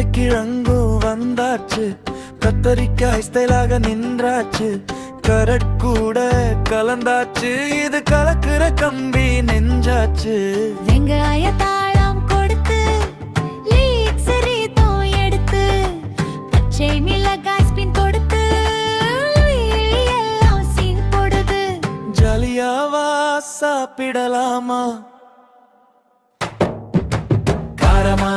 உருளைக்கிழங்கும் வந்தாச்சு, கத்தரிக்காய் ஸ்டைலாக நின்றாச்சு, கரட் கூட கலந்தாச்சு, இது கலக்குற கம்பி நெஞ்சாச்சு. வெங்காய தாளம் கொடுத்து லீக்ஸ் ரீதம் எடுத்து பச்சை மிளகாய் ஸ்பின் கொடுத்து எல்லாம் சீன் போடுது. ஜாலியாவா சாப்பிடலாமா, காரமா